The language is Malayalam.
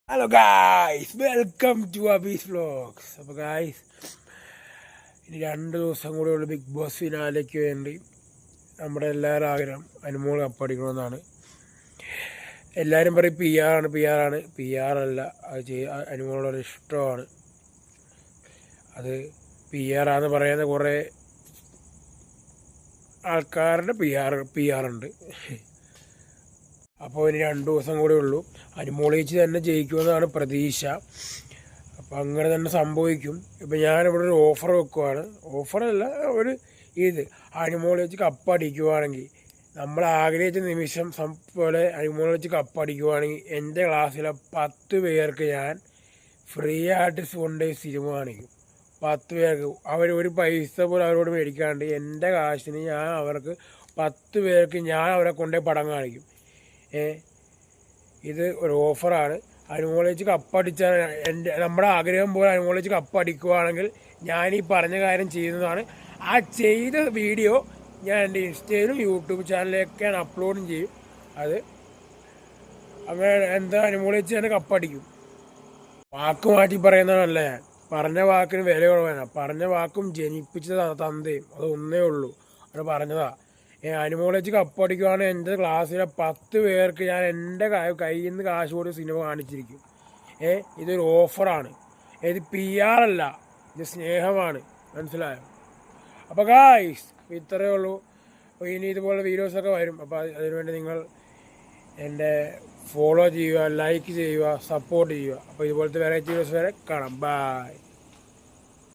Hello guys, welcome to Abees vlogs. അപ്പോൾ ഗായ്സ്, ഇനി 2 ദിവസം കൂടെ ഉള്ള ബിഗ് ബോസ് ഫിനാലേക്ക് വേണ്ടി നമ്മുടെ എല്ലാവരും ആഗ്രഹം അനുമോൾ കപ്പടിക്കണമെന്നാണ്. എല്ലാവരും പറയും പി ആർ അല്ല, അത് അനുമോളൊരു ഇഷ്ടമാണ്. അത് PR ആണെന്ന് പറയുന്ന കുറേ ആൾക്കാരുടെ പി ആർ ഉണ്ട്. അപ്പോൾ ഇനി 2 ദിവസം കൂടെ ഉള്ളൂ. അനുമോളേച്ചി തന്നെ ജയിക്കുമെന്നാണ് പ്രതീക്ഷ. അപ്പോൾ അങ്ങനെ തന്നെ സംഭവിക്കും. ഇപ്പം ഞാനിവിടെ ഒരു ഓഫർ വെക്കുവാണ്. ഓഫറല്ല, ഒരു അനുമോളേച്ചി കപ്പടിക്കുവാണെങ്കിൽ, നമ്മൾ ആഗ്രഹിച്ച നിമിഷം പോലെ അനുമോളേച്ചി കപ്പടിക്കുവാണെങ്കിൽ എൻ്റെ ക്ലാസ്സിലെ 10 പേർക്ക് ഞാൻ ഫ്രീ ആയിട്ട് കൊണ്ടുപോയി സിനിമ കാണിക്കും. 10 പേർക്ക് ഒരു പൈസ പോലും അവരോട് മേടിക്കാണ്ട് എൻ്റെ കാശിന് ഞാൻ അവർക്ക് 10 പേർക്ക് ഞാൻ അവരെ കൊണ്ടുപോയി പടം കാണിക്കും. ഇത് ഒരു ഓഫറാണ്. അനുമോളേച്ച് കപ്പടിച്ചാൽ നമ്മുടെ ആഗ്രഹം പോലെ അനുമോളേച്ച് കപ്പടിക്കുവാണെങ്കിൽ ഞാൻ ഈ പറഞ്ഞ കാര്യം ചെയ്യുന്നതാണ്. ആ ചെയ്ത വീഡിയോ ഞാൻ എൻ്റെ ഇൻസ്റ്റയിലും യൂട്യൂബ് ചാനലിലൊക്കെ ഞാൻ അപ്ലോഡും ചെയ്യും. അത് അങ്ങനെ അനുമോളേച്ച് തന്നെ കപ്പടിക്കും. വാക്ക് മാറ്റി പറയുന്നതല്ല ഞാൻ. പറഞ്ഞ വാക്കിന് വില കുറവാണ്. പറഞ്ഞ വാക്കും ജനിപ്പിച്ച തന്തയും അത് ഒന്നേ ഉള്ളൂ. അത് പറഞ്ഞതാ. അനുമോളേച്ച് കപ്പടിക്കുവാണെങ്കിൽ എൻ്റെ ക്ലാസ്സിലെ 10 പേർക്ക് ഞാൻ എൻ്റെ കയ്യിൽ നിന്ന് കാശ് കൊടുത്ത് സിനിമ കാണിച്ചിരിക്കും. ഇതൊരു ഓഫറാണ്. ഇത് PR അല്ല, ഇത് സ്നേഹമാണ്. മനസ്സിലായോ? അപ്പോൾ ഗായ്സ്, ഇത്രയേ ഉള്ളൂ. അപ്പോൾ ഇനി ഇതുപോലെ വീഡിയോസൊക്കെ വരും. അപ്പോൾ അതിനുവേണ്ടി നിങ്ങൾ എൻ്റെ ഫോളോ ചെയ്യുക, ലൈക്ക് ചെയ്യുക, സപ്പോർട്ട് ചെയ്യുക. അപ്പോൾ ഇതുപോലത്തെ വെറൈറ്റി വീഡിയോസ് വരെ കാണാം. ബൈ.